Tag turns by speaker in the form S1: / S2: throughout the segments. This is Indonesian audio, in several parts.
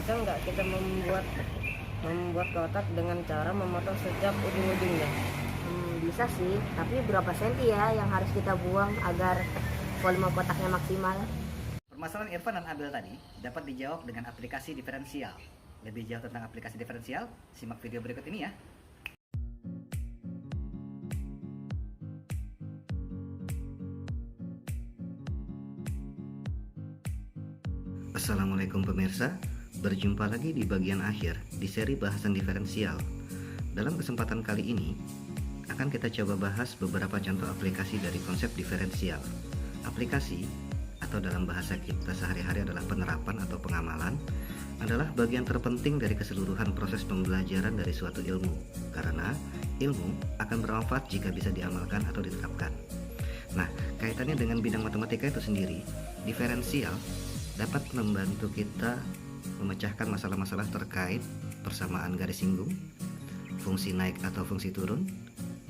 S1: Bisa nggak kita membuat kotak dengan cara memotong setiap ujung-ujungnya?
S2: Bisa sih, tapi berapa senti ya yang harus kita buang agar volume kotaknya maksimal?
S3: Permasalahan Irfan dan Abel tadi dapat dijawab dengan aplikasi diferensial. Lebih jauh tentang aplikasi diferensial, simak video berikut ini ya. Assalamualaikum pemirsa, berjumpa lagi di bagian akhir di seri bahasan diferensial. Dalam kesempatan kali ini, akan kita coba bahas beberapa contoh aplikasi dari konsep diferensial. Aplikasi, atau dalam bahasa kita sehari-hari adalah penerapan atau pengamalan, adalah bagian terpenting dari keseluruhan proses pembelajaran dari suatu ilmu, karena ilmu akan bermanfaat jika bisa diamalkan atau diterapkan. Nah, kaitannya dengan bidang matematika itu sendiri, diferensial dapat membantu kita memecahkan masalah-masalah terkait persamaan garis singgung, fungsi naik atau fungsi turun,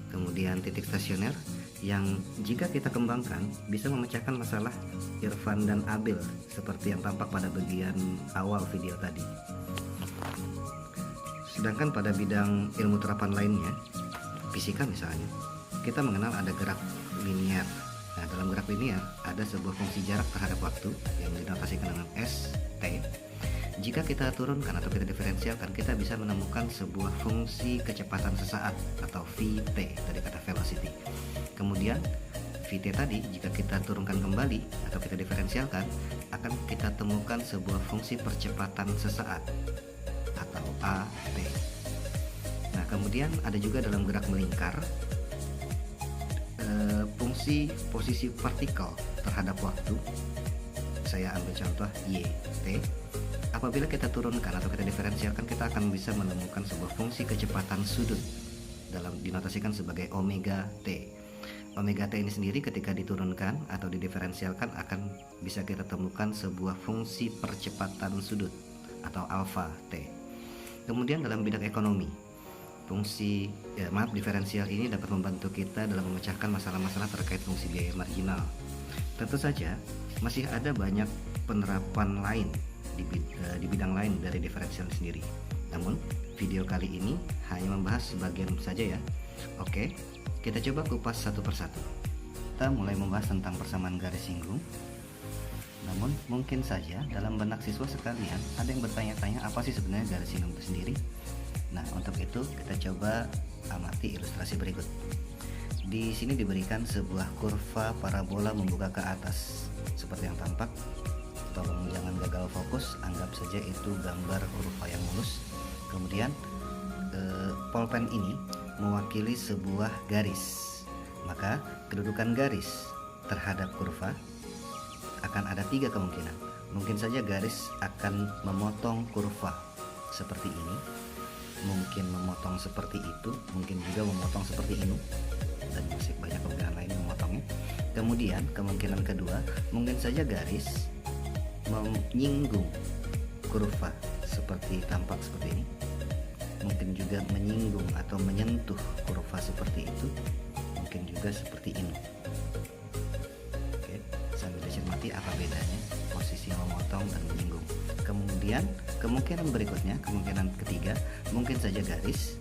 S3: kemudian titik stasioner yang jika kita kembangkan bisa memecahkan masalah Irfan dan Abel seperti yang tampak pada bagian awal video tadi. Sedangkan pada bidang ilmu terapan lainnya, fisika misalnya, kita mengenal ada gerak linier. Nah, dalam gerak linier ada sebuah fungsi jarak terhadap waktu yang dinotasikan dengan S, T. Jika kita turunkan atau kita diferensialkan, kita bisa menemukan sebuah fungsi kecepatan sesaat atau Vt dari kata velocity. Kemudian Vt tadi jika kita turunkan kembali atau kita diferensialkan, akan kita temukan sebuah fungsi percepatan sesaat atau At. Nah, kemudian ada juga dalam gerak melingkar fungsi posisi partikel terhadap waktu. Saya ambil contoh YT. Apabila kita turunkan atau kita diferensialkan, kita akan bisa menemukan sebuah fungsi kecepatan sudut dalam dinotasikan sebagai omega T. Omega T ini sendiri ketika diturunkan atau didiferensialkan akan bisa kita temukan sebuah fungsi percepatan sudut atau alfa T. Kemudian dalam bidang ekonomi, diferensial ini dapat membantu kita dalam memecahkan masalah-masalah terkait fungsi biaya marginal. Tentu saja masih ada banyak penerapan lain di bidang lain dari diferensial sendiri. Namun video kali ini hanya membahas sebagian saja ya. Oke, kita coba kupas satu persatu. Kita mulai membahas tentang persamaan garis singgung. Namun mungkin saja dalam benak siswa sekalian ada yang bertanya-tanya apa sih sebenarnya garis singgung itu sendiri. Nah, untuk itu kita coba amati ilustrasi berikut. Di sini diberikan sebuah kurva parabola membuka ke atas seperti yang tampak. Tolong jangan gagal fokus, anggap saja itu gambar kurva yang mulus. Kemudian polpen ini mewakili sebuah garis. Maka kedudukan garis terhadap kurva akan ada tiga kemungkinan. Mungkin saja garis akan memotong kurva seperti ini, mungkin memotong seperti itu, mungkin juga memotong seperti ini, dan masih banyak kemungkinan lain memotongnya. Kemudian kemungkinan kedua, mungkin saja garis menyinggung kurva seperti tampak seperti ini, mungkin juga menyinggung atau menyentuh kurva seperti itu, mungkin juga seperti ini. Oke, sambil dicermati apa bedanya posisi memotong dan menyinggung. Kemudian kemungkinan berikutnya, kemungkinan ketiga, mungkin saja garis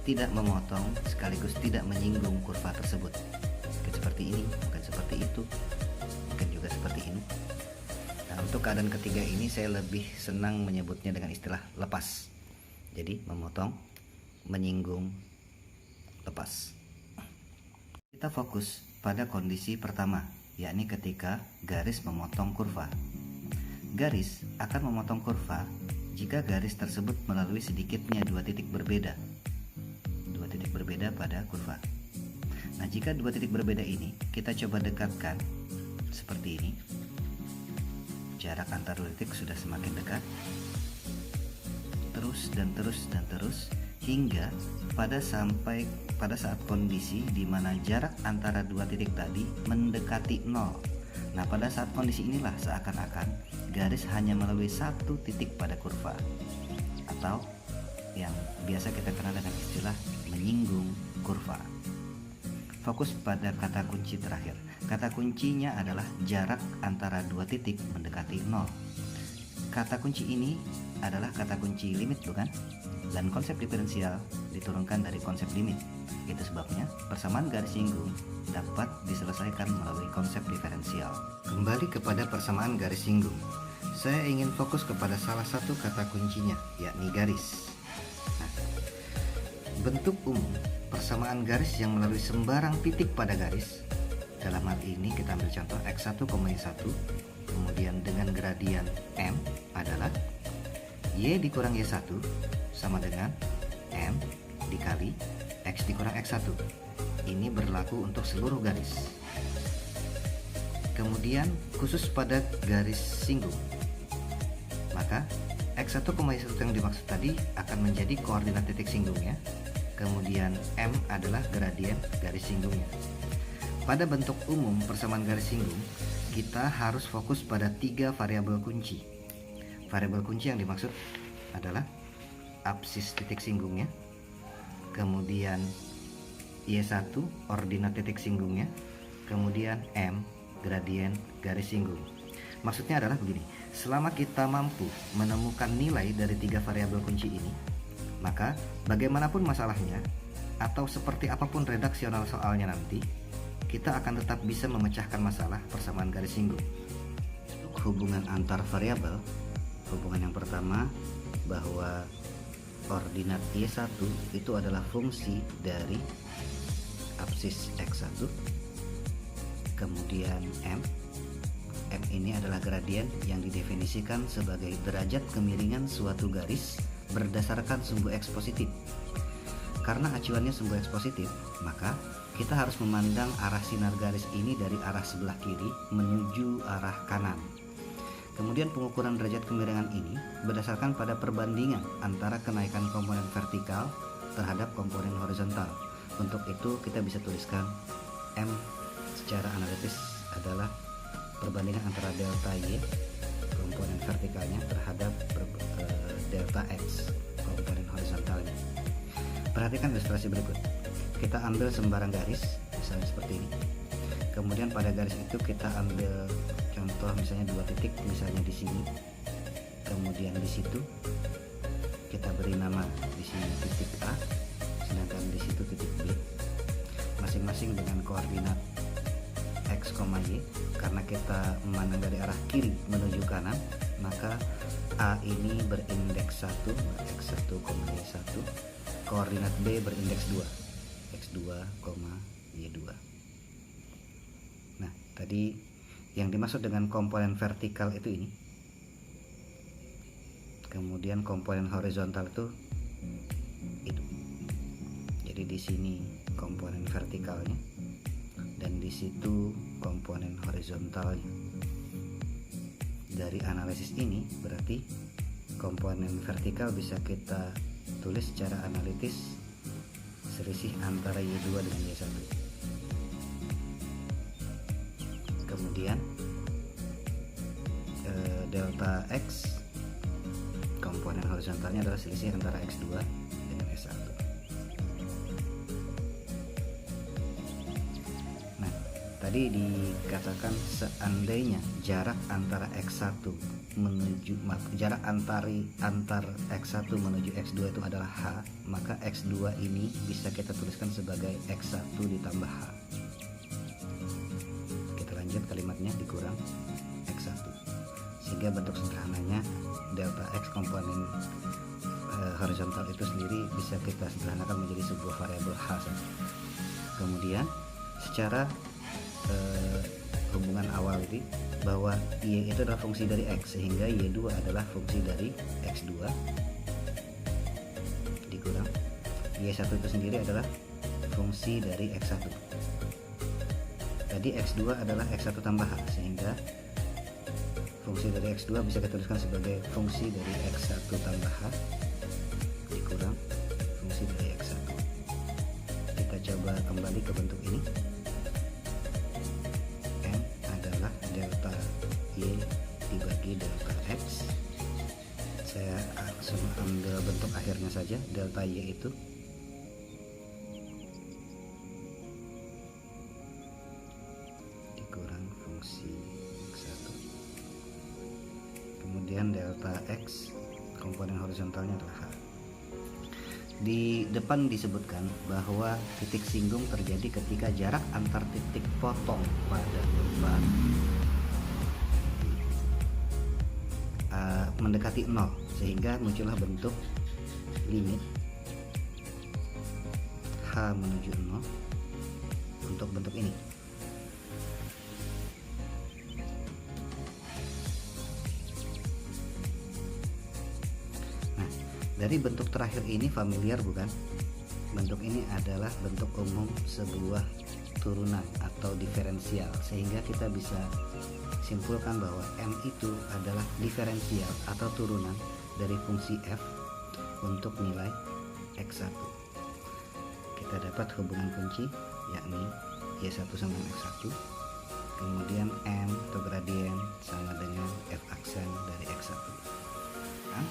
S3: tidak memotong sekaligus tidak menyinggung kurva tersebut. Mungkin seperti ini, mungkin seperti itu, mungkin juga seperti ini. Nah, untuk keadaan ketiga ini saya lebih senang menyebutnya dengan istilah lepas. Jadi memotong, menyinggung, lepas. Kita fokus pada kondisi pertama, yakni ketika garis memotong kurva. Garis akan memotong kurva jika garis tersebut melalui sedikitnya dua titik berbeda. Dua titik berbeda pada kurva. Nah, jika dua titik berbeda ini kita coba dekatkan seperti ini, jarak antar dua titik sudah semakin dekat, terus dan terus dan terus hingga pada saat kondisi di mana jarak antara dua titik tadi mendekati 0. Nah, pada saat kondisi inilah seakan-akan garis hanya melalui satu titik pada kurva, atau yang biasa kita kenal dengan istilah menyinggung kurva. Fokus pada kata kunci terakhir. Kata kuncinya adalah jarak antara dua titik mendekati 0. Kata kunci ini adalah kata kunci limit, bukan? Dan konsep diferensial diturunkan dari konsep limit. Itu sebabnya persamaan garis singgung dapat diselesaikan melalui konsep diferensial. Kembali kepada persamaan garis singgung, saya ingin fokus kepada salah satu kata kuncinya, yakni garis. Nah, bentuk umum persamaan garis yang melalui sembarang titik pada garis, dalam hal ini kita ambil contoh X1, Y1, kemudian dengan gradian M adalah Y dikurang Y1 sama dengan M dikali X dikurang X1. Ini berlaku untuk seluruh garis. Kemudian khusus pada garis singgung, maka X1, Y1 yang dimaksud tadi akan menjadi koordinat titik singgungnya. Kemudian M adalah gradien garis singgungnya. Pada bentuk umum persamaan garis singgung, kita harus fokus pada 3 variabel kunci. Variabel kunci yang dimaksud adalah absis titik singgungnya, kemudian Y1 ordinat titik singgungnya, kemudian M gradien garis singgung. Maksudnya adalah begini, selama kita mampu menemukan nilai dari 3 variabel kunci ini, maka bagaimanapun masalahnya atau seperti apapun redaksional soalnya nanti, kita akan tetap bisa memecahkan masalah persamaan garis singgung. Hubungan antar variabel, hubungan yang pertama bahwa ordinat Y1 itu adalah fungsi dari absis X1, kemudian M ini adalah gradien yang didefinisikan sebagai derajat kemiringan suatu garis berdasarkan sumbu X positif. Karena acuannya sumbu X positif, maka kita harus memandang arah sinar garis ini dari arah sebelah kiri menuju arah kanan. Kemudian pengukuran derajat kemiringan ini berdasarkan pada perbandingan antara kenaikan komponen vertikal terhadap komponen horizontal. Untuk itu kita bisa tuliskan M secara analitis adalah perbandingan antara delta Y komponen vertikalnya terhadap delta X komponen horizontalnya. Perhatikan ilustrasi berikut. Kita ambil sembarang garis, misalnya seperti ini. Kemudian pada garis itu kita ambil contoh misalnya 2 titik, misalnya di sini. Kemudian di situ kita beri nama di sini titik A, sedangkan di situ titik B. Masing-masing dengan koordinat X, Y. Karena kita memandang dari arah kiri menuju kanan, maka A ini berindeks 1, X1, Y1. Koordinat B berindeks 2, X2, Y2. Nah, tadi yang dimaksud dengan komponen vertikal itu ini. Kemudian komponen horizontal itu. Jadi di sini komponen vertikalnya dan di situ komponen horizontalnya. Dari analisis ini berarti komponen vertikal bisa kita tulis secara analitis selisih antara Y2 dengan Y1. Kemudian delta X komponen horizontalnya adalah selisih antara X2 dengan S1. Nah, tadi dikatakan seandainya jarak antara X1 menuju jarak antar X1 menuju X2 itu adalah H, maka X2 ini bisa kita tuliskan sebagai X1 ditambah H. Kita lanjut kalimatnya dikurang X1. Sehingga bentuk sederhananya delta X komponen horizontal itu sendiri bisa kita sederhanakan menjadi sebuah variabel H saja. Kemudian secara hubungan awal ini bahwa Y itu adalah fungsi dari X, sehingga Y2 adalah fungsi dari X2 dikurang Y1 itu sendiri adalah fungsi dari X1. Tadi X2 adalah X1 tambah H, sehingga fungsi dari X2 bisa kita tuliskan sebagai fungsi dari X1 tambah H dikurang fungsi dari X1. Kita coba kembali ke bentuk ini. Delta Y dibagi delta X. Saya langsung ambil bentuk akhirnya saja. Delta Y itu dikurang fungsi X1. Kemudian delta X komponen horizontalnya adalah H. Di depan disebutkan bahwa titik singgung terjadi ketika jarak antar titik potong pada kurva mendekati 0, sehingga muncullah bentuk limit H menuju 0 untuk bentuk ini. Nah, dari bentuk terakhir ini familiar bukan? Bentuk ini adalah bentuk umum sebuah turunan atau diferensial, sehingga kita bisa simpulkan bahwa M itu adalah diferensial atau turunan dari fungsi F untuk nilai X1. Kita dapat hubungan kunci yakni Y1 sama X1, kemudian M atau gradien sama dengan F aksen dari X1. Nah,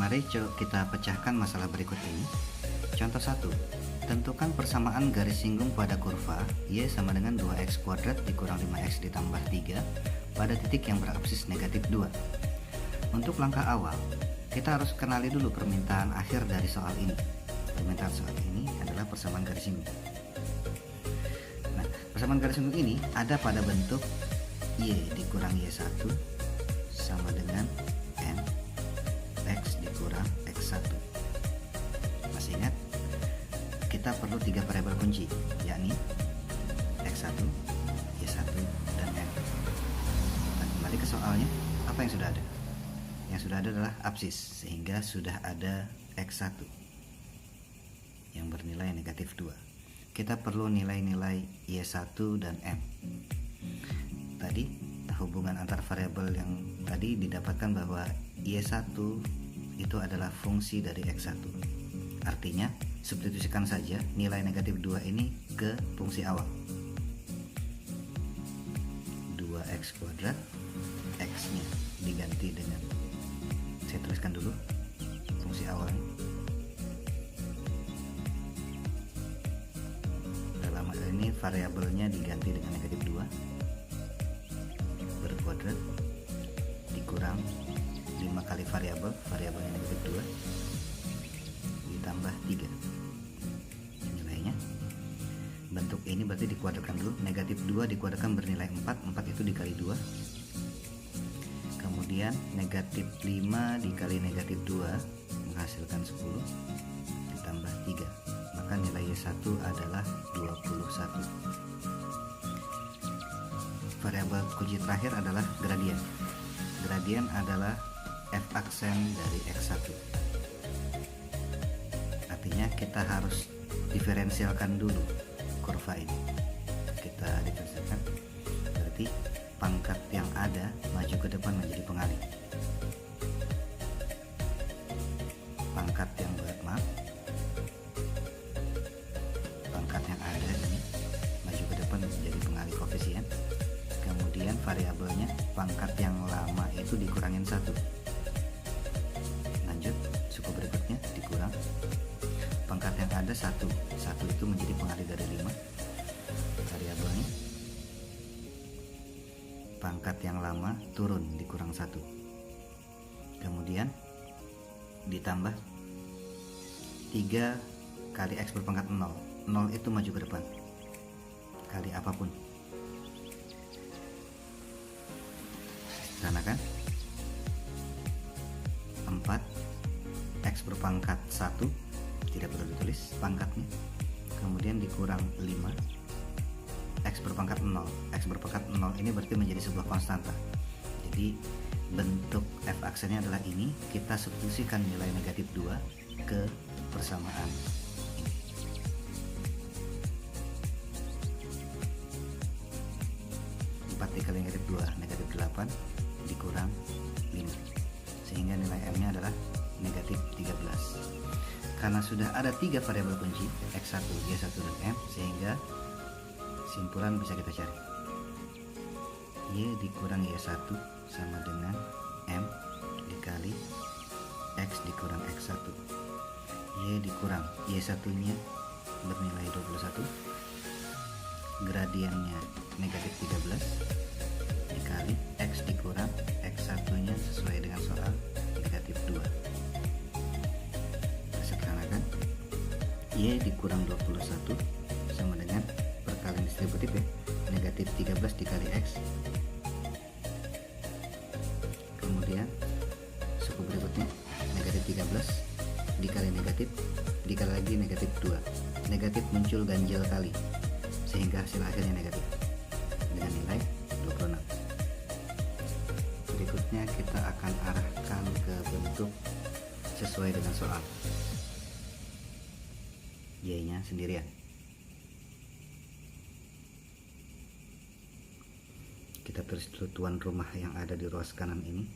S3: mari kita pecahkan masalah berikut ini. Contoh 1, tentukan persamaan garis singgung pada kurva Y sama dengan 2x kuadrat dikurang 5x ditambah 3 pada titik yang berabsis negatif 2. Untuk langkah awal, kita harus kenali dulu permintaan akhir dari soal ini. Permintaan soal ini adalah persamaan garis singgung. Nah, persamaan garis singgung ini ada pada bentuk Y dikurang Y1 sama dengan N X dikurang X1. Masih ingat? Kita perlu 3 variabel kunci, yakni X1, Y1, dan N. Nah, kembali ke soalnya, apa yang sudah ada? Yang sudah ada adalah absis, sehingga sudah ada X1 yang bernilai negatif 2. Kita perlu nilai-nilai Y1 dan M. Tadi hubungan antar variabel yang tadi didapatkan bahwa Y1 itu adalah fungsi dari X1. Artinya substitusikan saja nilai negatif 2 ini ke fungsi awal. 2x kuadrat, x nya diganti dengan, saya tuliskan dulu fungsi awalnya. Dalam hal ini variabelnya diganti dengan negatif 2 berkuadrat dikurang 5 kali variabelnya negatif 2 ditambah 3. Nilainya bentuk ini berarti dikuadratkan dulu. Negatif 2 dikuadratkan bernilai 4 itu dikali 2, kemudian negatif 5 dikali negatif 2 menghasilkan 10 ditambah 3, maka nilai Y1 adalah 21. Variabel kunci terakhir adalah gradien. Gradien adalah F aksen dari X1. Artinya kita harus diferensialkan dulu kurva ini. Kita diferensialkan, berarti pangkat yang ada maju ke depan menjadi pengalih. Pangkat yang pangkat yang ada ini maju ke depan menjadi pengalih koefisien. Kemudian variabelnya pangkat yang lama itu dikurangin 1. Lanjut, suku berikutnya dikurang. Pangkat yang ada 1 itu menjadi pengalih dari 5. Variabelnya pangkat yang lama turun dikurang 1. Kemudian ditambah 3 kali X berpangkat 0. 0 itu maju ke depan kali apapun. Karena kan 4 X berpangkat 1 tidak perlu ditulis pangkatnya, kemudian dikurang 5 X berpangkat 0. X berpangkat 0 ini berarti menjadi sebuah konstanta. Jadi bentuk F aksennya adalah ini. Kita substitusikan nilai negatif 2 ke persamaan ini. Dikali negatif 2 negatif 8 dikurang 5, sehingga nilai M nya adalah negatif 13. Karena sudah ada 3 variabel kunci X1, Y1, dan M, sehingga simpulan bisa kita cari. Y dikurang Y1 sama dengan M dikali X dikurang X1. Y dikurang Y1 nya bernilai 21, gradiennya negatif 13 dikali X dikurang X1 nya sesuai dengan soal negatif 2. Y dikurang 21 sama dengan perkalian distributif ya, negatif 13 dikali X. Kemudian suku berikutnya negatif 13 dikali negatif dikali lagi negatif 2. Negatif muncul ganjil kali sehingga hasil akhirnya negatif dengan nilai 26. Berikutnya kita akan arahkan ke bentuk sesuai dengan soal. Y-nya sendirian. Kita tulis dulu tuan rumah yang ada di ruas kanan ini.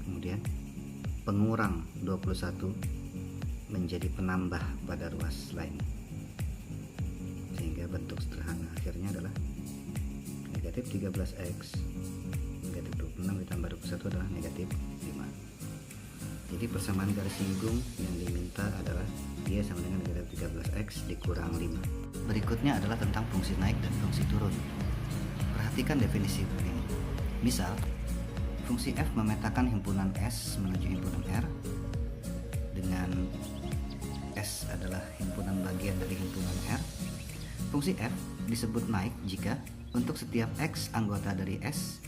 S3: Kemudian pengurang 21 menjadi penambah pada ruas lain, sehingga bentuk sederhana akhirnya adalah negatif 13x negatif 26 ditambah 21 adalah negatif 5. Jadi persamaan garis singgung yang diminta adalah Y sama dengan negatif 13x dikurang 5. Berikutnya adalah tentang fungsi naik dan fungsi turun. Perhatikan definisi ini. Misal, fungsi f memetakan himpunan S menuju himpunan R dengan S adalah himpunan bagian dari himpunan R. Fungsi f disebut naik jika untuk setiap X anggota dari S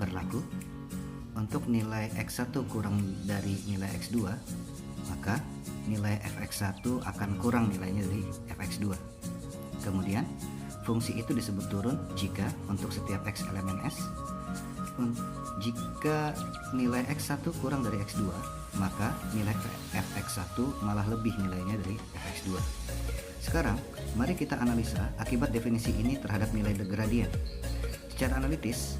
S3: berlaku untuk nilai X1 kurang dari nilai X2, maka nilai fx1 akan kurang nilainya dari fx2. Kemudian fungsi itu disebut turun jika untuk setiap X elemen S, jika nilai X1 kurang dari X2, maka nilai fx1 malah lebih nilainya dari fx2. Sekarang mari kita analisa akibat definisi ini terhadap nilai gradien. Secara analitis,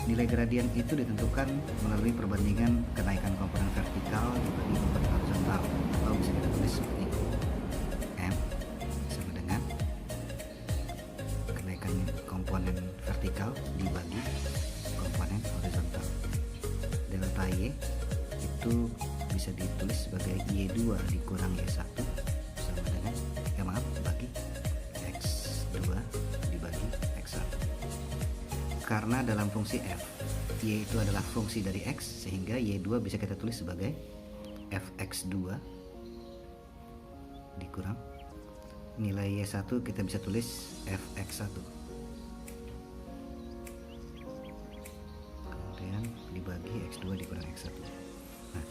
S3: nilai gradien itu ditentukan melalui perbandingan kenaikan komponen vertikal dibagi komponen horizontal, atau bisa kita tulis seperti ini. M sama dengan kenaikan komponen vertikal dibagi komponen horizontal. Delta Y itu bisa ditulis sebagai Y2 dikurang Y1 sama dengan bagi X2 dibagi X1. Karena dalam fungsi f Y itu adalah fungsi dari X, sehingga Y2 bisa kita tulis sebagai fx2 dikurang nilai Y1 kita bisa tulis fx1, kemudian dibagi X2 dikurang X1. Nah,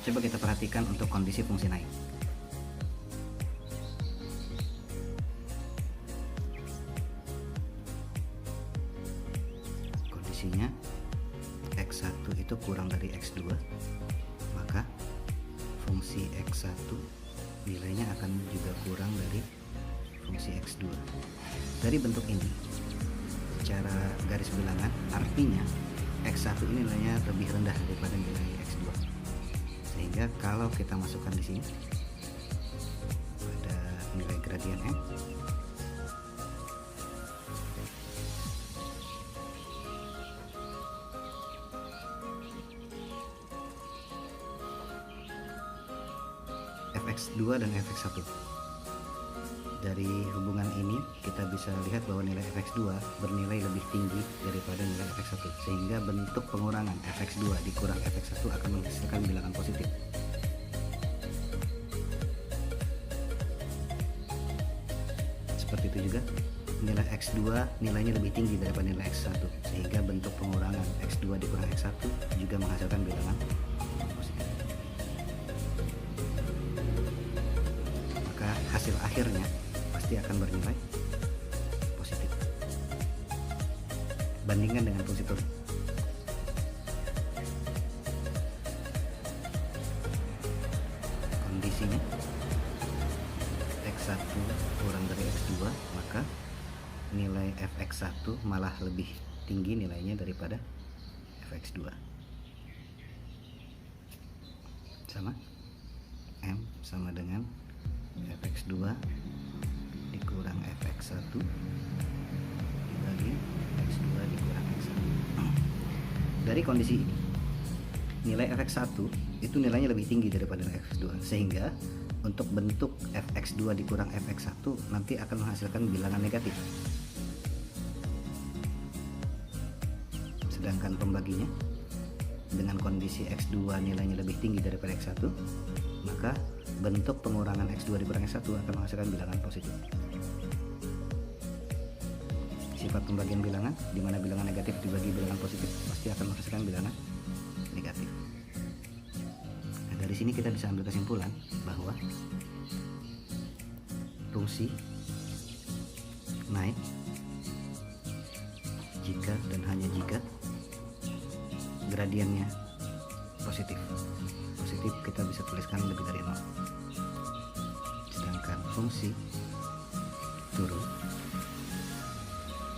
S3: coba kita perhatikan untuk kondisi fungsi naik. Kondisinya X1 itu kurang dari X2, maka fungsi X1 nilainya akan juga kurang dari fungsi X2. Dari bentuk ini secara garis bilangan artinya X1 ini nilainya lebih rendah daripada nilai X2, sehingga kalau kita masukkan di sini pada nilai gradien M, fx2 dan fx1. Dari hubungan ini kita bisa lihat bahwa nilai fx2 bernilai lebih tinggi daripada nilai fx1, sehingga bentuk pengurangan fx2 dikurang fx1 akan menghasilkan bilangan positif. Seperti itu juga nilai x2 nilainya lebih tinggi daripada nilai x1, sehingga bentuk pengurangan x2 dikurang x1 juga menghasilkan bilangan positif. Maka hasil akhirnya pasti akan bernilai positif. Bandingkan dengan fungsi turun. Kondisinya X1 kurang dari X2, maka nilai fx1 malah lebih tinggi nilainya daripada fx2. Sama M sama dengan fx2 dikurang fx1 dibagi x2 dikurang x1. Dari kondisi ini nilai fx1 itu nilainya lebih tinggi daripada nilai fx2, sehingga untuk bentuk fx2 dikurang fx1 nanti akan menghasilkan bilangan negatif. Sedangkan pembaginya dengan kondisi X2 nilainya lebih tinggi daripada X1, maka bentuk pengurangan X2 dikurangi X1 akan menghasilkan bilangan positif. Sifat pembagian bilangan, di mana bilangan negatif dibagi bilangan positif, pasti akan menghasilkan bilangan negatif. Nah, dari sini kita bisa ambil kesimpulan bahwa fungsi naik jika dan hanya jika gradiennya positif. Positif kita bisa tuliskan lebih dari 0. Sedangkan fungsi turun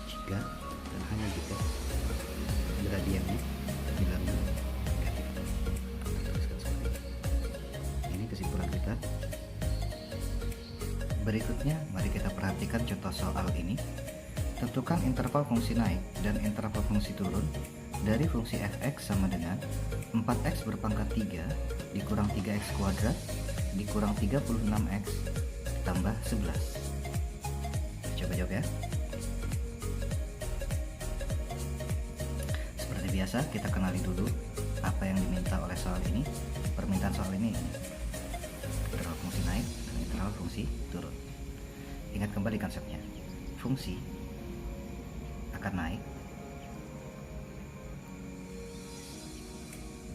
S3: jika dan hanya jika gradiennya bilangan negatif. Kita tuliskan seperti ini. Ini kesimpulan kita. Berikutnya mari kita perhatikan contoh soal ini. Tentukan interval fungsi naik dan interval fungsi turun dari fungsi fx sama dengan 4x berpangkat 3 dikurang 3x kuadrat dikurang 36x tambah 11. Coba jawab ya. Seperti biasa, kita kenali dulu apa yang diminta oleh soal ini. Permintaan soal ini interval fungsi naik dan interval fungsi turun. Ingat kembali konsepnya. Fungsi akan naik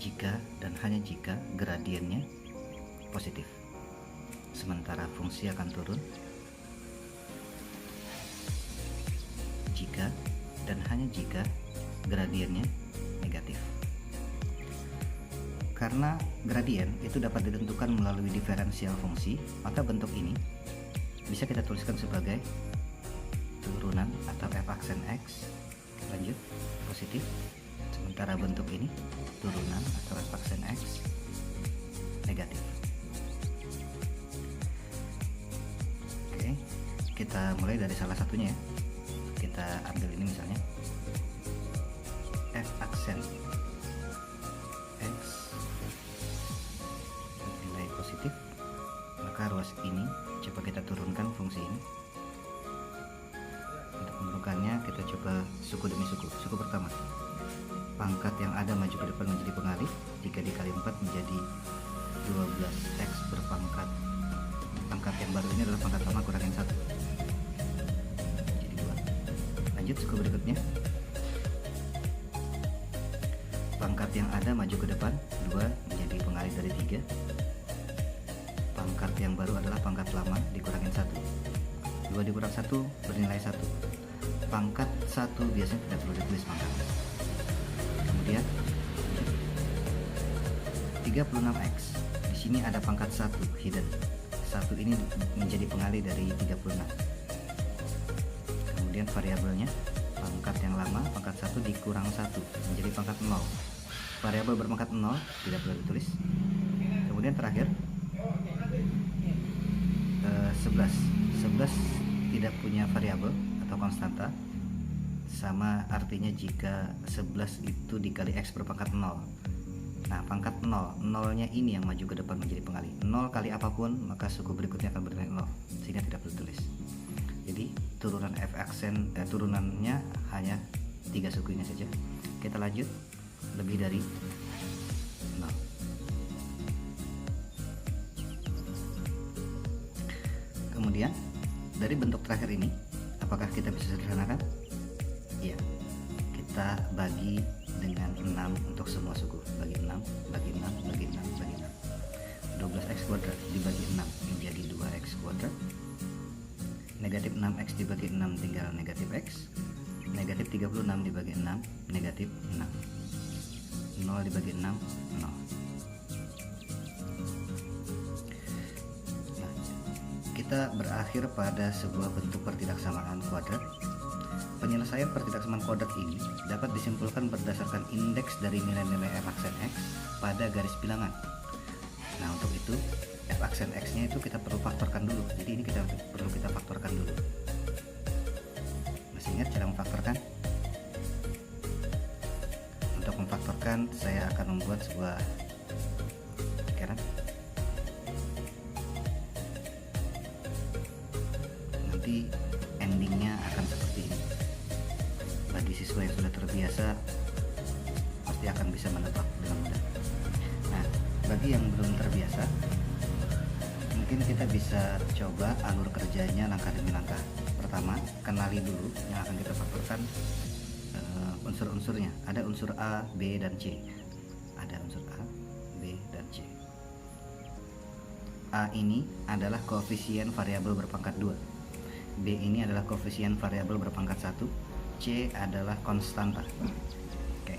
S3: jika dan hanya jika gradiennya positif. Sementara fungsi akan turun jika dan hanya jika gradiennya negatif. Karena gradien itu dapat ditentukan melalui diferensial fungsi, maka bentuk ini bisa kita tuliskan sebagai turunan atau f aksen x, lanjut positif. Sementara bentuk ini turunan atau f aksen x negatif. Oke, kita mulai dari salah satunya ya. Kita ambil ini misalnya f aksen x nilai positif, maka ruas ini coba kita turunkan fungsi ini. Untuk menentukannya kita coba suku demi suku. Suku pertama, pangkat yang ada maju ke depan menjadi pengalih, 3 dikali 4 menjadi 12x berpangkat, pangkat yang baru ini adalah pangkat lama kurangin 1 jadi 2. Lanjut suku berikutnya, pangkat yang ada maju ke depan 2 menjadi pengalih dari 3, pangkat yang baru adalah pangkat lama dikurangin 1, 2 dikurang 1 bernilai 1. Pangkat 1 biasanya tidak perlu ditulis pangkatnya. Kemudian 36x, di sini ada pangkat 1 hidden. 1 ini menjadi pengalih dari 36. Kemudian variabelnya pangkat yang lama, pangkat 1 dikurang 1 menjadi pangkat 0. Variabel berpangkat 0 tidak perlu ditulis. Kemudian terakhir 11 tidak punya variabel atau konstanta, sama artinya jika 11 itu dikali x berpangkat 0. Nah, pangkat 0, 0-nya ini yang maju ke depan menjadi pengalih. 0 kali apapun, maka suku berikutnya akan bernilai 0, sehingga tidak perlu tulis. Jadi turunan f aksen turunannya hanya 3 suku ini saja. Kita lanjut, lebih dari 0. Kemudian dari bentuk terakhir ini, apakah kita bisa sederhanakan? Iya, kita bagi dengan 6 untuk semua suku. Bagi 6, bagi 6, bagi 6, bagi 6. 12x kuadrat dibagi 6 menjadi 2x kuadrat. Negatif 6x dibagi 6 tinggal negatif x. Negatif 36 dibagi 6 negatif 6. 0 dibagi 6 0. Nah, kita berakhir pada sebuah bentuk pertidaksamaan kuadrat. Penyelesaian pertidaksamaan kuadrat ini dapat disimpulkan berdasarkan indeks dari nilai-nilai f aksen x pada garis bilangan. Nah, untuk itu f aksen x-nya itu kita perlu faktorkan dulu. Jadi ini perlu kita faktorkan dulu. Masih ingat cara memfaktorkan? Untuk memfaktorkan, saya akan membuat sebuah pikiran. Nanti endingnya akan seperti ini. Bagi siswa yang sudah terbiasa pasti akan bisa menebak dengan Bagi yang belum terbiasa, mungkin kita bisa coba alur kerjanya langkah demi langkah. Pertama, kenali dulu yang akan kita faktorkan unsur-unsurnya. Ada unsur A, B, dan C. Ada unsur A, B, dan C. A ini adalah koefisien variabel berpangkat 2. B ini adalah koefisien variabel berpangkat 1. C adalah konstanta. Oke.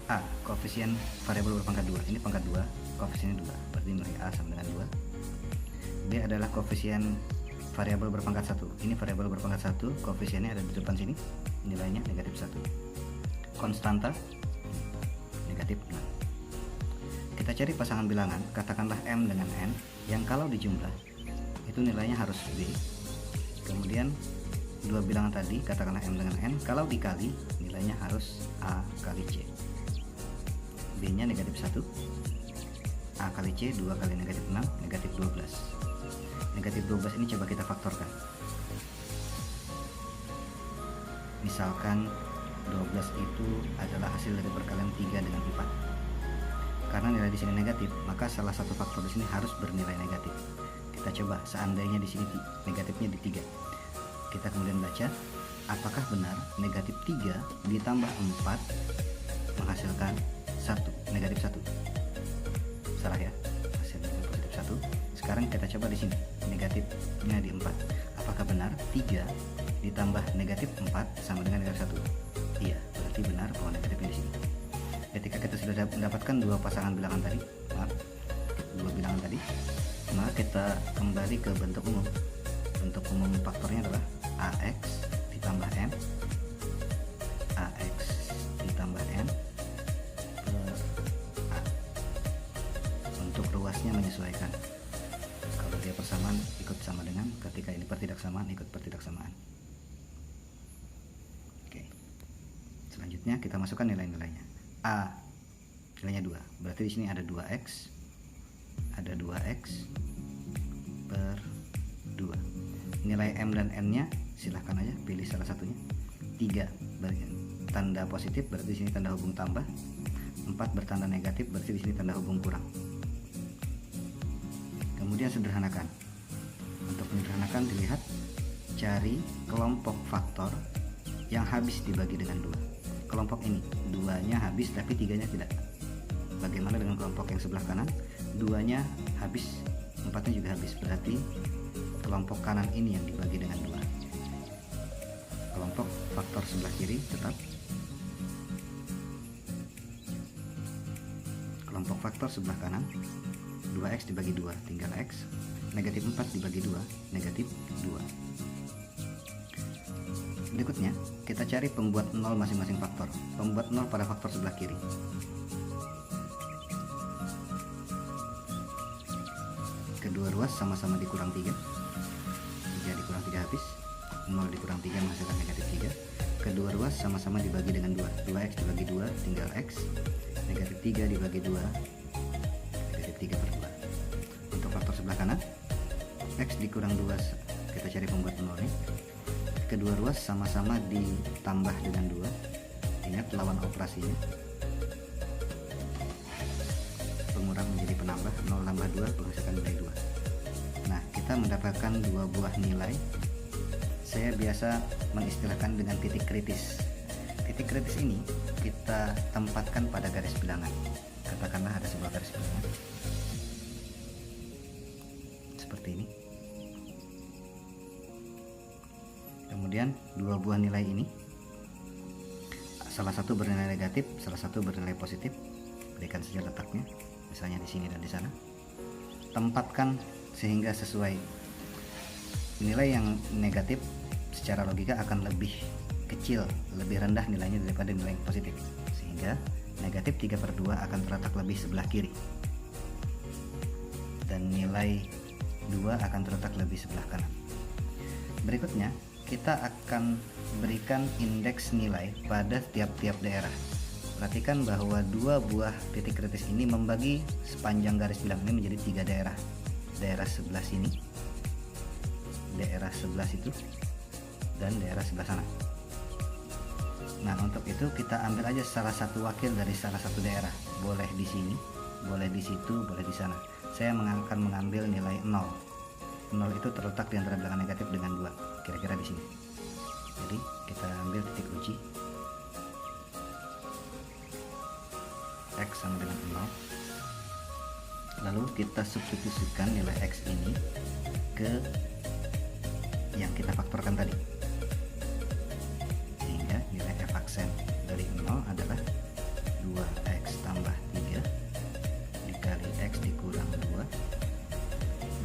S3: A, koefisien variabel berpangkat 2. Ini pangkat 2, koefisiennya 2. Berarti nilai A sama dengan 2. B adalah koefisien variabel berpangkat 1. Ini variabel berpangkat 1, koefisiennya ada di depan sini. Nilainya negatif 1. Konstanta negatif 6. Kita cari pasangan bilangan, katakanlah M dengan N, yang kalau dijumlah itu nilainya harus B. Kemudian dua bilangan tadi, katakanlah M dengan N, kalau dikali nilainya harus A kali C. B nya negatif 1, A kali C 2 kali negatif 6, negatif 12. Negatif 12 ini coba kita faktorkan. Misalkan 12 itu adalah hasil dari perkalian 3 dengan 4. Karena nilai di sini negatif, maka salah satu faktor di sini harus bernilai negatif. Kita coba, seandainya di sini negatifnya di 3. Kita kemudian baca, apakah benar negatif 3 ditambah 4 menghasilkan 1, negatif 1? Salah ya, hasilnya positif 1. Sekarang kita coba di sini, negatifnya di 4. Apakah benar 3 ditambah negatif 4 sama dengan negatif 1? Iya, berarti benar bahwa negatifnya di sini. Ketika kita sudah mendapatkan dua pasangan bilangan tadi, dua bilangan tadi, maka kita kembali ke bentuk umum. Bentuk umum faktornya adalah AX ditambah M, AX ditambah M per A. Untuk ruasnya menyesuaikan. Kalau dia persamaan ikut sama dengan, ketika ini pertidaksamaan ikut pertidaksamaan. Oke. Selanjutnya kita masukkan nilai-nilainya. A nilainya 2, berarti di sini ada 2x, ada 2x per 2. Nilai M dan N nya silahkan aja pilih salah satunya. 3 tanda positif, berarti di sini tanda hubung tambah. 4 bertanda negatif, berarti di sini tanda hubung kurang. Kemudian sederhanakan. Untuk menyederhanakan, dilihat, cari kelompok faktor yang habis dibagi dengan 2. Kelompok ini 2-nya habis tapi 3-nya tidak. Bagaimana dengan kelompok yang sebelah kanan? 2-nya habis, 4-nya juga habis. Berarti kelompok kanan ini yang dibagi dengan 2. Kelompok faktor sebelah kiri tetap. Kelompok faktor sebelah kanan, 2x dibagi 2 tinggal x. Negatif 4 dibagi 2, negatif 2. Berikutnya, kita cari pembuat 0 masing-masing faktor. Pembuat 0 pada faktor sebelah kiri. Kedua ruas sama-sama dikurang 3. 3 dikurang 3 habis. 0 dikurang 3 menghasilkan negatif 3. Kedua ruas sama-sama dibagi dengan 2. 2x dibagi 2 tinggal x. Negatif 3 dibagi 2, negatif 3 per 2. Untuk faktor sebelah kanan, x dikurang 2, kita cari pembuat 0 ini. Kedua ruas sama-sama ditambah dengan 2. Ingat lawan operasinya. Pengurang menjadi penambah, 0 tambah 2 menghasilkan nilai 2. Nah, kita mendapatkan dua buah nilai. Saya biasa mengistilahkan dengan titik kritis. Titik kritis ini kita tempatkan pada garis bilangan. Katakanlah ada sebuah garis bilangan seperti ini. Kemudian dua buah nilai ini, salah satu bernilai negatif, salah satu bernilai positif. Berikan saja letaknya, misalnya di sini dan di sana. Tempatkan sehingga sesuai. Nilai yang negatif secara logika akan lebih kecil, lebih rendah nilainya daripada nilai yang positif, sehingga negatif 3 per 2 akan terletak lebih sebelah kiri, dan nilai 2 akan terletak lebih sebelah kanan. Berikutnya, kita akan berikan indeks nilai pada tiap-tiap daerah. Perhatikan bahwa dua buah titik kritis ini membagi sepanjang garis bilangan ini menjadi 3 daerah. Daerah sebelah sini, daerah sebelah situ, dan daerah sebelah sana. Nah, untuk itu kita ambil aja salah satu wakil dari salah satu daerah. Boleh di sini, boleh di situ, boleh di sana. Saya akan mengambil nilai 0. 0 itu terletak di antara bilangan negatif dengan 2, kira-kira di sini. Jadi kita ambil titik uji X sama dengan 0. Lalu kita substitusikan nilai X ini ke yang kita faktorkan tadi, sehingga nilai F aksen dari 0 adalah 2X tambah 3 dikali X dikurang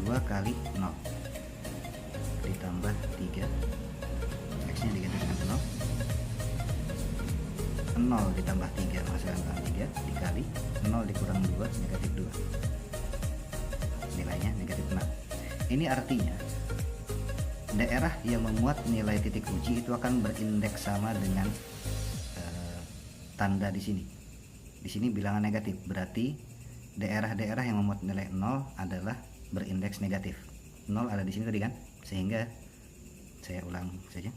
S3: 2 kali 0 ditambah 3, X nya diganti dengan 0 ditambah 3 menghasilkan 3 dikali 0 dikurang 2 negatif 2, nilainya negatif 6. Ini artinya daerah yang memuat nilai titik uji itu akan berindeks sama dengan tanda di sini. Di sini bilangan negatif, berarti daerah-daerah yang memuat nilai 0 adalah berindeks negatif. 0 ada di sini tadi kan, sehingga saya ulang saja.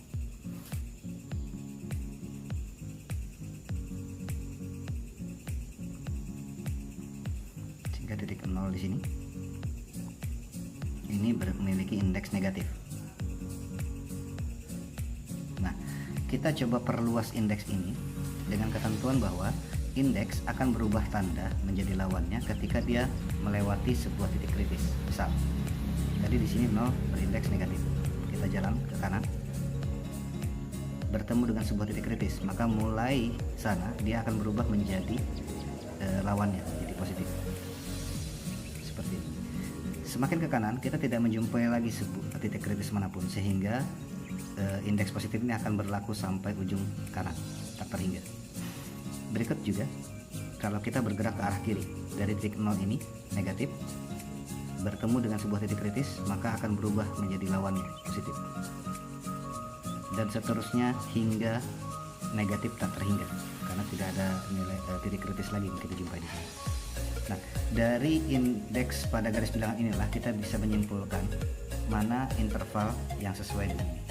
S3: Sehingga titik 0 di sini ini memiliki indeks negatif. Nah, kita coba perluas indeks ini dengan ketentuan bahwa indeks akan berubah tanda menjadi lawannya ketika dia melewati sebuah titik kritis. Misal, jadi di sini 0 berindeks negatif. Kita jalan ke kanan, bertemu dengan sebuah titik kritis, maka mulai sana dia akan berubah menjadi lawannya, jadi positif. Seperti ini. Semakin ke kanan, kita tidak menjumpai lagi sebuah titik kritis manapun, sehingga indeks positif ini akan berlaku sampai ujung kanan, tak terhingga. Berikut juga, kalau kita bergerak ke arah kiri dari titik 0 ini negatif, bertemu dengan sebuah titik kritis, maka akan berubah menjadi lawannya, positif. Dan seterusnya hingga negatif tak terhingga, karena tidak ada nilai titik kritis lagi yang kita jumpai di sini. Nah, dari indeks pada garis bilangan inilah kita bisa menyimpulkan mana interval yang sesuai dengan ini.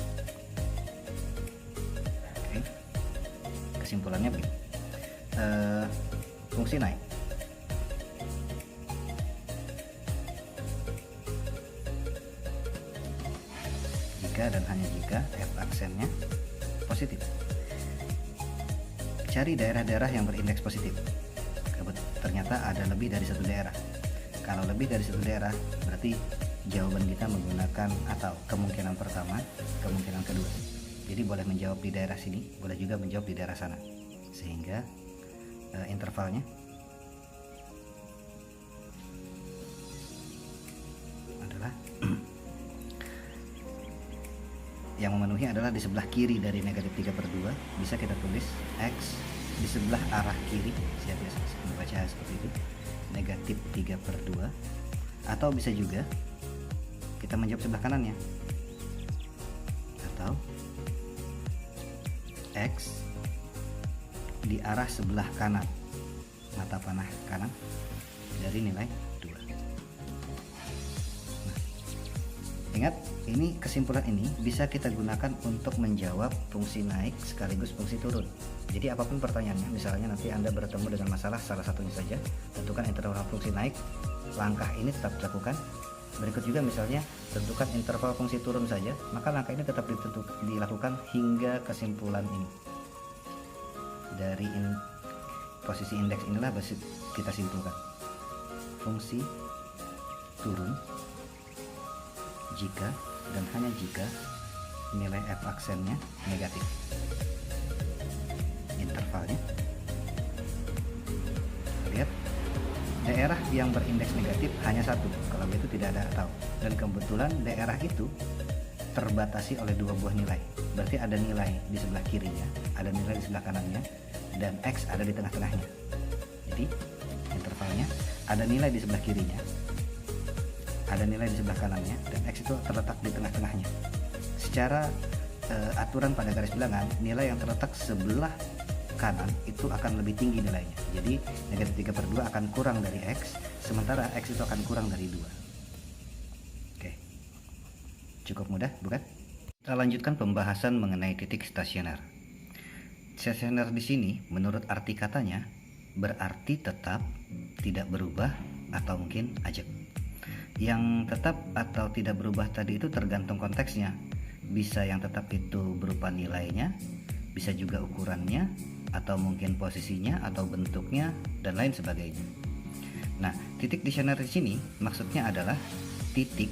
S3: Oke. Kesimpulannya begini. Fungsi naik jika dan hanya jika F aksennya positif. Cari daerah-daerah yang berindeks positif. Ternyata ada lebih dari satu daerah. Kalau lebih dari satu daerah, berarti jawaban kita menggunakan atau kemungkinan pertama, kemungkinan kedua. Jadi boleh menjawab di daerah sini, boleh juga menjawab di daerah sana. Sehingga intervalnya adalah yang memenuhi adalah di sebelah kiri dari negatif 3/2. Bisa kita tulis X di sebelah arah kiri, saya biasa membaca seperti itu, negatif 3/2. Atau bisa juga kita menjawab sebelah kanannya, atau X di arah sebelah kanan mata panah kanan dari nilai 2. Nah, ingat, ini kesimpulan ini bisa kita gunakan untuk menjawab fungsi naik sekaligus fungsi turun. Jadi apapun pertanyaannya, misalnya nanti Anda bertemu dengan masalah salah satunya saja, tentukan interval fungsi naik, langkah ini tetap dilakukan. Berikut juga misalnya tentukan interval fungsi turun saja, maka langkah ini tetap dilakukan hingga kesimpulan ini. Dari posisi indeks inilah kita simpulkan fungsi turun jika dan hanya jika nilai F aksennya negatif. Intervalnya, lihat, daerah yang berindeks negatif hanya satu, kalau itu tidak ada atau, dan kebetulan daerah itu terbatasi oleh dua buah nilai, berarti ada nilai di sebelah kirinya, ada nilai di sebelah kanannya, dan X ada di tengah-tengahnya. Jadi intervalnya ada nilai di sebelah kirinya, ada nilai di sebelah kanannya, dan X itu terletak di tengah-tengahnya. Secara aturan pada garis bilangan, nilai yang terletak sebelah kanan itu akan lebih tinggi nilainya. Jadi negatif 3/2 akan kurang dari X, sementara X itu akan kurang dari 2. Oke, cukup mudah bukan? Kita lanjutkan pembahasan mengenai titik stasioner. Stasioner di sini menurut arti katanya berarti tetap, tidak berubah, atau mungkin ajak. Yang tetap atau tidak berubah tadi itu tergantung konteksnya. Bisa yang tetap itu berupa nilainya, bisa juga ukurannya, atau mungkin posisinya atau bentuknya, dan lain sebagainya. Nah, titik designer di sini maksudnya adalah titik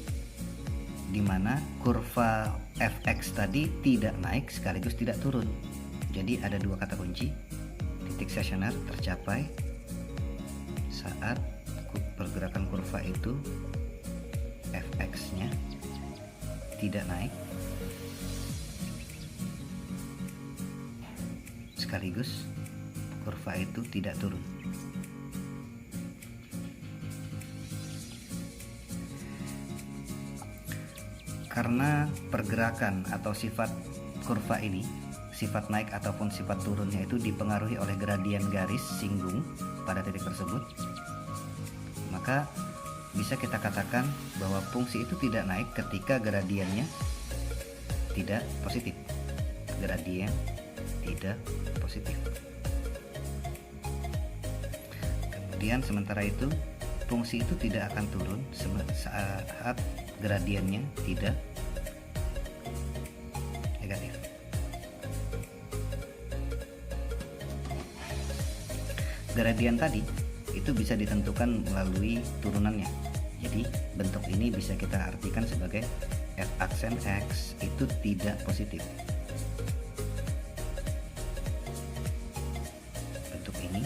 S3: di mana kurva fx tadi tidak naik sekaligus tidak turun. Jadi ada dua kata kunci. Titik stasioner tercapai saat pergerakan kurva itu fx-nya tidak naik sekaligus kurva itu tidak turun. Karena pergerakan atau sifat kurva ini, sifat naik ataupun sifat turunnya itu dipengaruhi oleh gradien garis singgung pada titik tersebut, maka bisa kita katakan bahwa fungsi itu tidak naik ketika gradiennya tidak positif. Gradien tidak positif. Kemudian sementara itu fungsi itu tidak akan turun saat gradiennya tidak negatif. Gradien tadi itu bisa ditentukan melalui turunannya. Jadi bentuk ini bisa kita artikan sebagai f aksen x itu tidak positif. Bentuk ini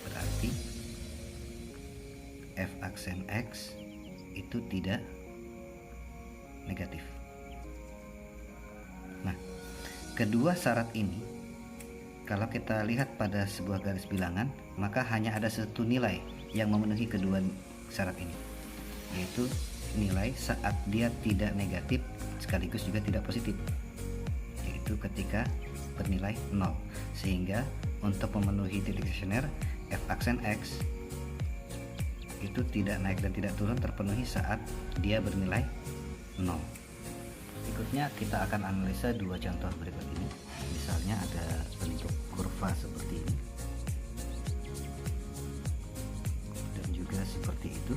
S3: berarti f aksen x itu tidak negatif. Nah, kedua syarat ini kalau kita lihat pada sebuah garis bilangan, maka hanya ada satu nilai yang memenuhi kedua syarat ini, yaitu nilai saat dia tidak negatif sekaligus juga tidak positif, yaitu ketika bernilai 0. Sehingga untuk memenuhi titik stasioner f aksen x itu tidak naik dan tidak turun terpenuhi saat dia bernilai 0. Berikutnya kita akan analisa dua contoh berikut ini. Misalnya ada bentuk kurva seperti ini dan juga seperti itu.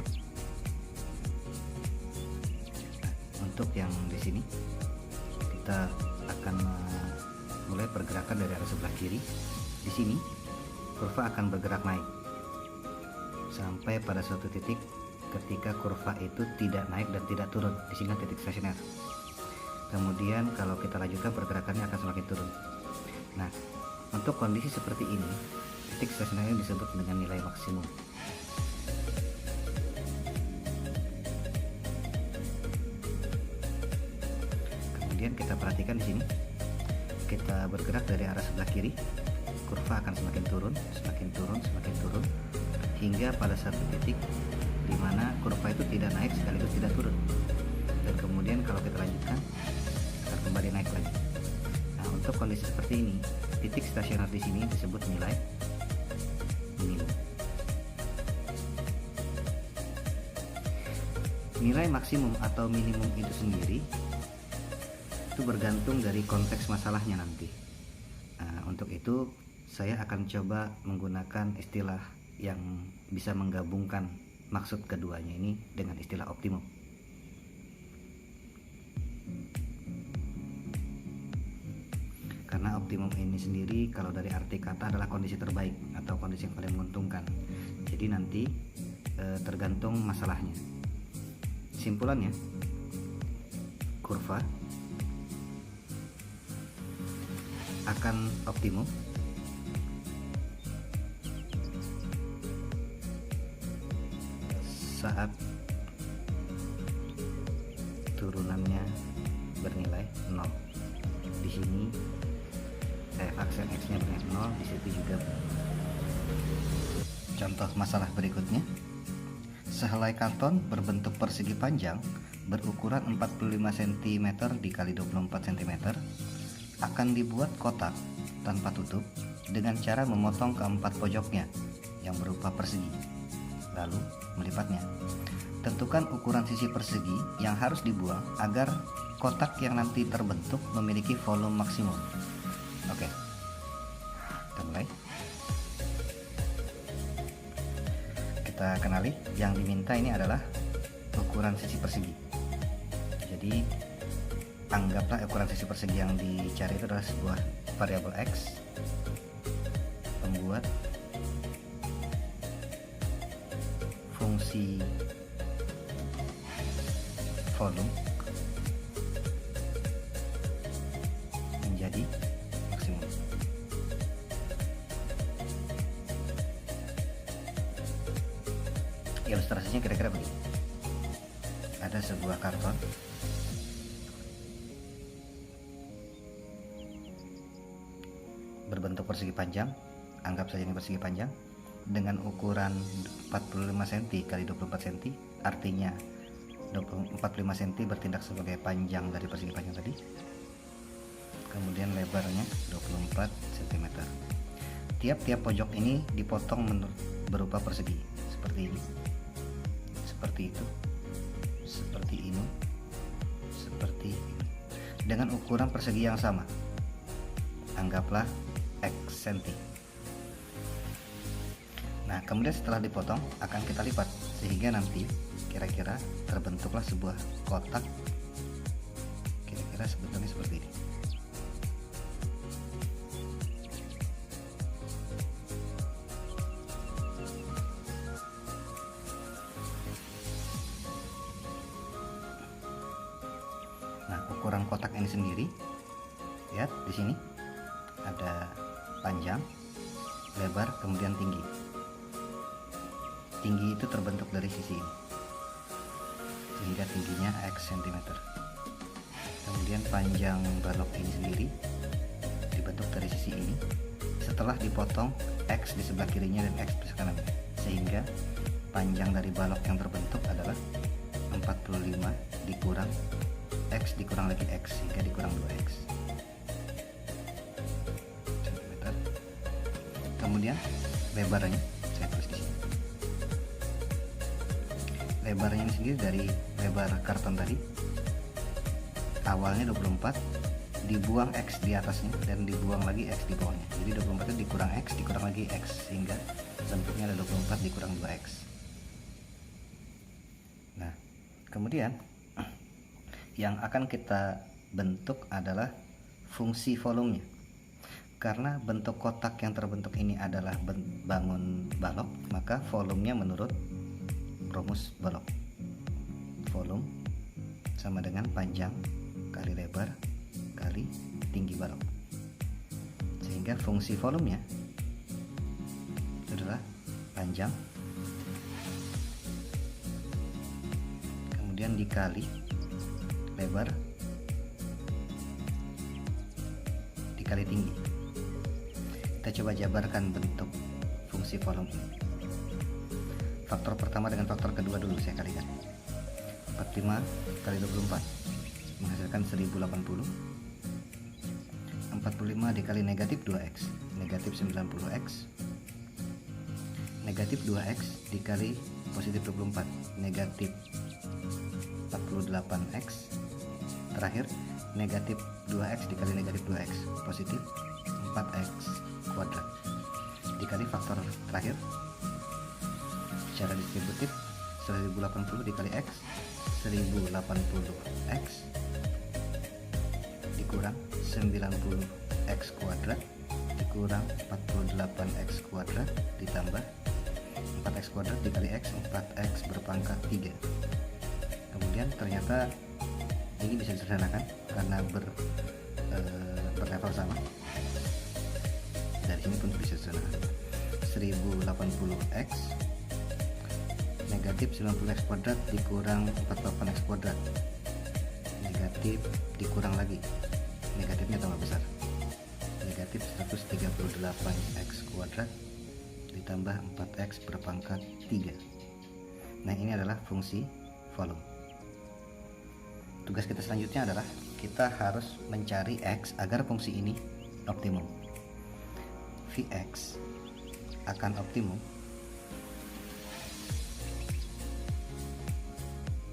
S3: Nah, untuk yang di sini kita akan mulai pergerakan dari arah sebelah kiri. Di sini kurva akan bergerak naik sampai pada suatu titik ketika kurva itu tidak naik dan tidak turun. Di sini titik stasioner. Kemudian kalau kita lanjutkan pergerakannya akan semakin turun. Nah, untuk kondisi seperti ini, titik stasioner disebut dengan nilai maksimum. Kemudian kita perhatikan di sini, kita bergerak dari arah sebelah kiri, kurva akan semakin turun, semakin turun, semakin turun, hingga pada satu titik di mana kurva itu tidak naik sekaligus tidak turun. Dan kemudian kalau kita lanjutkan akan kembali naik lagi. Nah, untuk kondisi seperti ini, titik stasioner di sini disebut nilai minimum. Nilai maksimum atau minimum itu sendiri itu bergantung dari konteks masalahnya nanti. Nah, untuk itu saya akan coba menggunakan istilah yang bisa menggabungkan maksud keduanya ini dengan istilah optimum. Karena optimum ini sendiri kalau dari arti kata adalah kondisi terbaik atau kondisi yang paling menguntungkan. Jadi nanti tergantung masalahnya. Simpulannya, kurva akan optimum saat turunannya bernilai 0. Di sini aksen x-nya bernilai 0, di situ juga. Contoh masalah berikutnya. Sehelai karton berbentuk persegi panjang berukuran 45 cm dikali 24 cm akan dibuat kotak tanpa tutup dengan cara memotong keempat pojoknya yang berupa persegi, lalu melipatnya. Tentukan ukuran sisi persegi yang harus dibuang agar kotak yang nanti terbentuk memiliki volume maksimum. Oke, kita mulai. kita kenali, yang diminta ini adalah ukuran sisi persegi. Jadi anggaplah ukuran sisi persegi yang dicari itu adalah sebuah variabel X pembuat fungsi volume menjadi maksimum. Ilustrasinya kira-kira begini. Ada sebuah karton berbentuk persegi panjang, anggap saja ini persegi panjang, dengan ukuran 45 cm kali 24 cm, artinya 45 cm bertindak sebagai panjang dari persegi panjang tadi. Kemudian lebarnya 24 cm. Tiap-tiap pojok ini dipotong berupa persegi seperti ini, seperti itu, seperti ini, seperti ini, dengan ukuran persegi yang sama. Anggaplah X cm. Nah, kemudian setelah dipotong akan kita lipat sehingga nanti kira-kira terbentuklah sebuah kotak kira-kira sebetulnya seperti ini. Nah, ukuran kotak ini sendiri, lihat di sini ada panjang, lebar, kemudian tinggi. Tinggi itu terbentuk dari sisi ini, sehingga tingginya X cm. Kemudian panjang balok ini sendiri dibentuk dari sisi ini. Setelah dipotong X di sebelah kirinya dan X di sebelah kanan, sehingga panjang dari balok yang terbentuk adalah 45 dikurang X dikurang lagi X, sehingga dikurang 2X cm. Kemudian lebarnya saya tulis di sini. Lebarnya ini sendiri dari lebar karton tadi, awalnya 24, dibuang X di atasnya dan dibuang lagi X di bawahnya. Jadi 24 itu dikurang X dikurang lagi X, sehingga bentuknya ada 24 dikurang 2X. Nah, kemudian yang akan kita bentuk adalah fungsi volumenya. Karena bentuk kotak yang terbentuk ini adalah bangun balok, maka volumenya menurut rumus balok. Volume sama dengan panjang kali lebar kali tinggi balok. Sehingga fungsi volumenya itu adalah panjang kemudian dikali lebar dikali tinggi. Kita coba jabarkan bentuk fungsi volume ini. Faktor pertama dengan faktor kedua dulu saya kalikan. 45 kali 24 menghasilkan 1080. 45 dikali negatif 2X, negatif 90X. Negatif 2X dikali positif 24, negatif 48X. Terakhir negatif 2X dikali negatif 2X, positif 4X kuadrat, dikali faktor terakhir secara distributif 1080 dikali X, 1080X dikurang 90X kuadrat dikurang 48X kuadrat ditambah 4X kuadrat dikali X, 4X berpangkat 3. Kemudian ternyata ini bisa disederhanakan karena berlevel sama. Dari sini pun bisa disederhanakan. 1080X negatif 90X kuadrat dikurang 48X kuadrat, negatif dikurang lagi, negatifnya tambah besar, negatif 138X kuadrat ditambah 4X berpangkat 3. Nah, ini adalah fungsi volume. Tugas kita selanjutnya adalah kita harus mencari X agar fungsi ini optimum. Vx akan optimum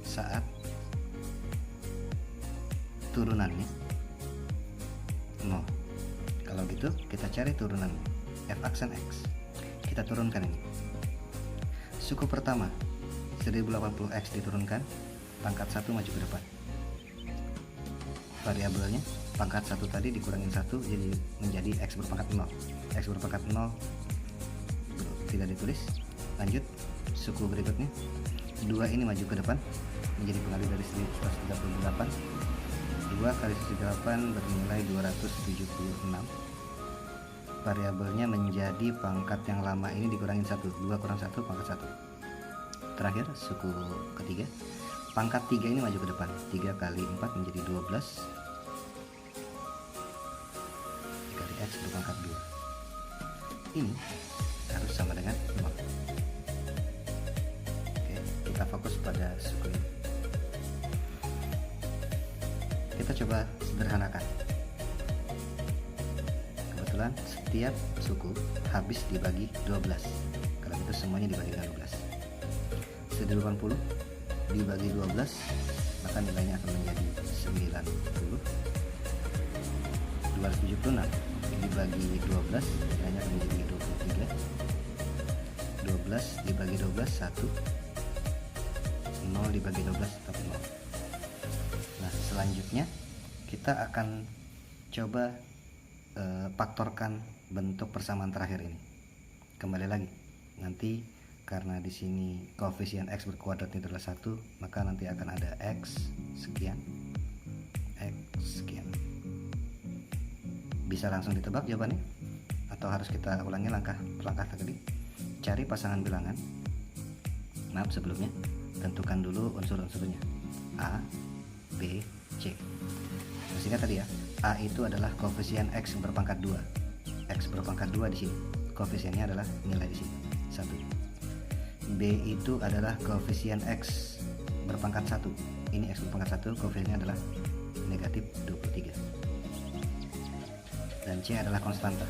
S3: saat turunannya 0. Kalau gitu kita cari turunannya f aksen X, kita turunkan ini suku pertama 1080x diturunkan, pangkat 1 maju ke depan. Variabelnya pangkat 1 tadi dikurangin 1 jadi menjadi x berpangkat 0. X berpangkat 0 tidak ditulis. Lanjut, suku berikutnya 2 ini maju ke depan menjadi pengali dari 1138. 2 kali 138 bernilai 276. Variabelnya menjadi pangkat yang lama ini dikurangin 1. 2 kurang 1 pangkat 1. Terakhir, suku ketiga, pangkat 3 ini maju ke depan. 3 kali 4 menjadi 12 dikali x berpangkat 2. Ini harus sama dengan 0. Oke, kita fokus pada suku ini. Kita coba sederhanakan. Kebetulan setiap suku habis dibagi 12. Kalau itu semuanya dibagi 12. 1080 dibagi 12, maka nilainya akan menjadi 90. 276 dibagi 12, nilainya akan menjadi 23. 12 dibagi 12 1. 0 dibagi 12 tetap 0. Nah, selanjutnya kita akan coba faktorkan bentuk persamaan terakhir ini. Kembali lagi, nanti karena di sini koefisien x berkuadrat ini adalah 1, maka nanti akan ada x sekian, x sekian. Bisa langsung ditebak jawabannya, atau harus kita ulangi langkah per langkah tadi. Cari pasangan bilangan. Maaf, sebelumnya tentukan dulu unsur-unsurnya. A, B, C. Masih ingat tadi ya, A itu adalah koefisien x berpangkat 2. X berpangkat 2 di sini. Koefisiennya adalah nilai di sini, 1. B itu adalah koefisien x berpangkat 1. Ini x berpangkat 1, koefisiennya adalah negatif 23. Dan C adalah konstanta.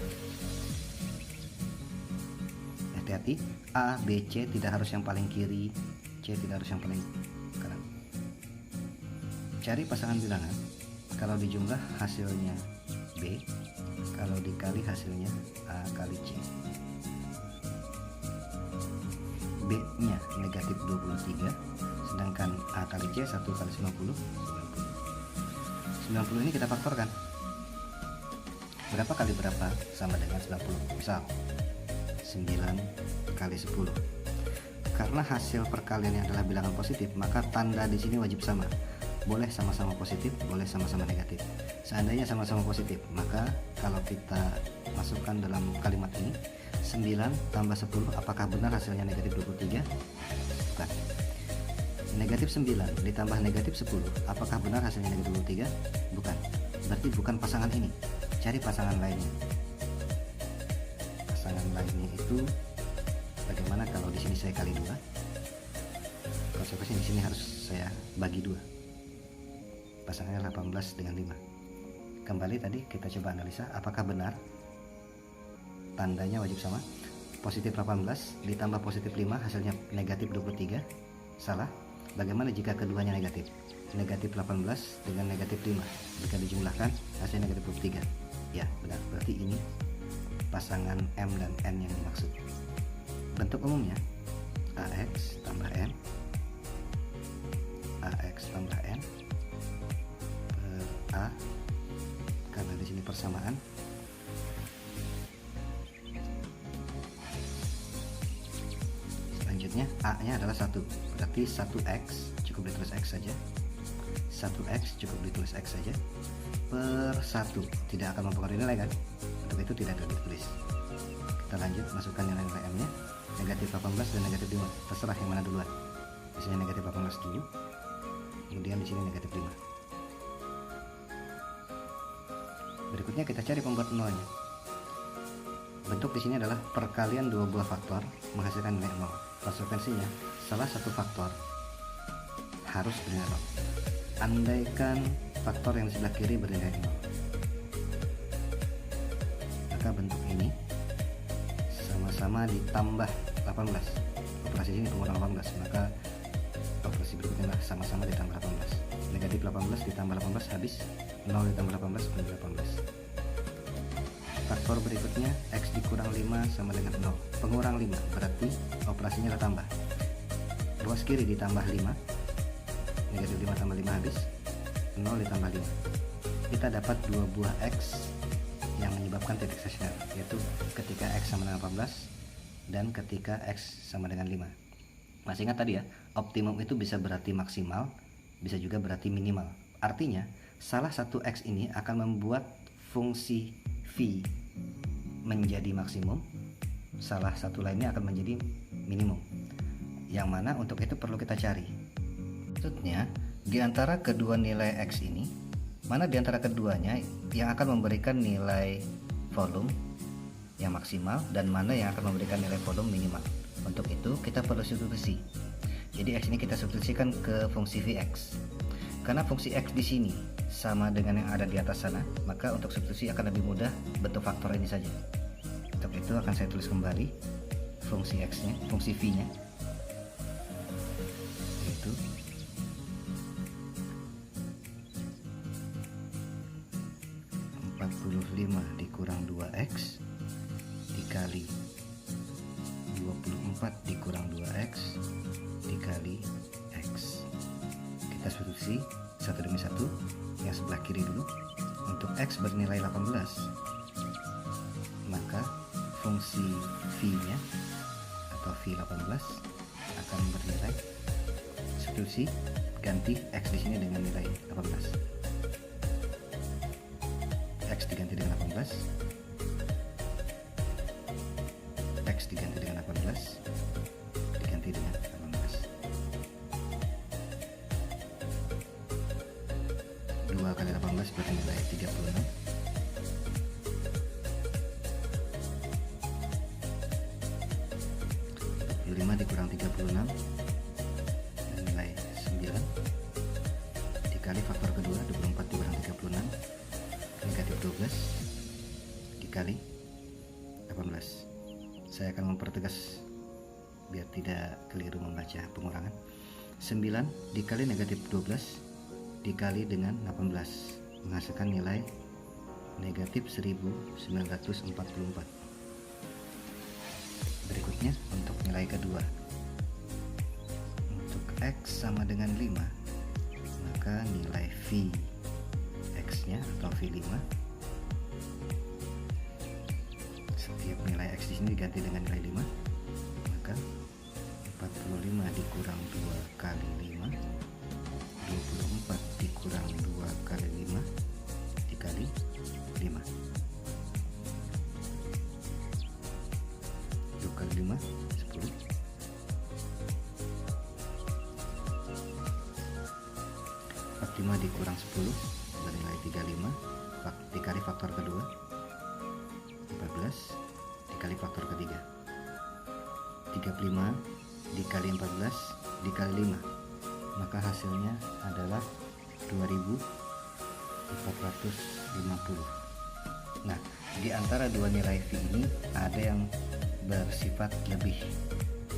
S3: Hati-hati, A, B, C tidak harus yang paling kiri, C tidak harus yang paling kanan. Cari pasangan bilangan. Kalau dijumlah hasilnya B, kalau dikali hasilnya A kali C. B nya negatif 23, sedangkan A kali C 1 kali 90, 90 ini kita faktorkan. Berapa kali berapa sama dengan 90? Misal 9 kali 10. Karena hasil perkaliannya adalah bilangan positif, maka tanda di sini wajib sama. Boleh sama-sama positif, boleh sama-sama negatif. Seandainya sama-sama positif, maka kalau kita masukkan dalam kalimat ini 9 tambah 10, apakah benar hasilnya negatif 23? Bukan. Negatif 9 ditambah negatif 10, apakah benar hasilnya negatif 23? Bukan. Berarti bukan pasangan ini. Cari pasangan lainnya. Pasangan lainnya itu bagaimana kalau di sini saya kali 2? Konsekuensi di sini harus saya bagi 2. Pasangannya 18 dengan 5. Kembali tadi kita coba analisa apakah benar tandanya wajib sama. Positif 18 ditambah positif 5 hasilnya negatif 23. Salah. Bagaimana jika keduanya negatif? Negatif 18 dengan negatif 5, jika dijumlahkan hasilnya negatif 23. Ya benar, berarti ini pasangan M dan N yang dimaksud. Bentuk umumnya AX tambah N, AX tambah N per A, karena di sini persamaan. Selanjutnya A nya adalah 1, berarti 1x cukup ditulis x saja, 1x cukup ditulis x saja, per 1 tidak akan mempengaruhi nilai kan, untuk itu tidak ada ditulis. Kita lanjut, masukkan nilai-nilai M nya, negatif 18 dan negatif 5, terserah yang mana duluan. Di sini negatif 18 dulu, kemudian di sini negatif 5. Berikutnya kita cari pembuat nolnya. Bentuk di sini adalah perkalian dua buah faktor menghasilkan nilai 0. Konsekuensinya salah satu faktor harus bernilai 0. Andaikan faktor yang di sebelah kiri bernilai 0, maka bentuk ini sama-sama ditambah 18. Operasi ini pengurangan 18, maka operasi berikutnya adalah sama-sama ditambah 18. Negatif 18 ditambah 18 habis, 0 ditambah 18 bernilai 18. Faktor berikutnya x dikurang 5 sama dengan 0. Pengurang 5 berarti operasinya adalah tambah. ruas kiri ditambah 5, negatif 5 tambah 5 habis, 0 ditambah 5. Kita dapat dua buah X yang menyebabkan titik stasioner, yaitu ketika X sama dengan 18 dan ketika X sama dengan 5. Masih ingat tadi ya, optimum itu bisa berarti maksimal, bisa juga berarti minimal. Artinya, salah satu X ini akan membuat fungsi V menjadi maksimum, salah satu lainnya akan menjadi minimum. Yang mana untuk itu perlu kita cari. Maksudnya, di antara kedua nilai X ini, mana di antara keduanya yang akan memberikan nilai volume yang maksimal dan mana yang akan memberikan nilai volume minimal. Untuk itu kita perlu substitusi. Jadi X ini kita substitusikan ke fungsi Vx. Karena fungsi X di sini sama dengan yang ada di atas sana, maka untuk substitusi akan lebih mudah bentuk faktor ini saja. Untuk itu akan saya tulis kembali fungsi X nya, fungsi V nya, yaitu dikurang 2x dikali 24 dikurang 2x dikali x. Kita substitusi satu demi satu. Yang sebelah kiri dulu. Untuk x bernilai 18, maka fungsi v nya atau v18 akan bernilai, substitusi ganti x di sini dengan nilai 18. X diganti dengan 18, X diganti dengan 18, diganti dengan 18. 2 kali 18 bernilai 36. 25 dikurang 36 bernilai 9, dikali faktor kedua 24 dikurang 36 negatif 12 dikali 18. Saya akan mempertegas biar tidak keliru membaca pengurangan. 9 dikali negatif 12 dikali dengan 18 menghasilkan nilai negatif 1944. Berikutnya untuk nilai kedua. Untuk X sama dengan 5, maka nilai V X nya atau V5, setiap nilai X di sini diganti dengan nilai 5, maka 45 dikurang 2 kali 5, 24 dikurang 2 kali 5 dikali 5. 2 kali 5 10. 45 dikurang 10 bernilai 35 dikali faktor kedua 14 dikali faktor ketiga. 35 dikali 14 dikali 5, maka hasilnya adalah 2450. Nah, di antara dua nilai V ini ada yang bersifat lebih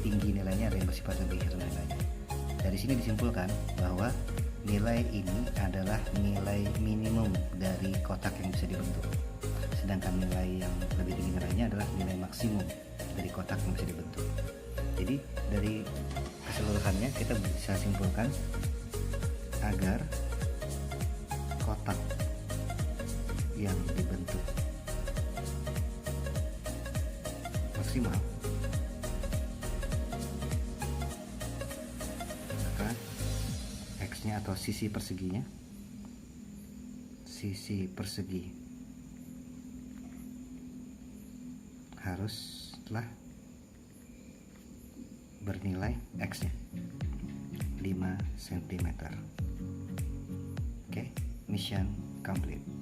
S3: tinggi nilainya, ada yang bersifat lebih rendah nilainya. Dari sini disimpulkan bahwa nilai ini adalah nilai minimum dari kotak yang bisa dibentuk, sedangkan nilai yang lebih tinggi nilainya adalah nilai maksimum dari kotak yang bisa dibentuk. Jadi dari keseluruhannya kita bisa simpulkan agar kotak yang dibentuk maksimal, maka X-nya atau sisi persegi haruslah bernilai X-nya 5 cm. Oke, mission complete.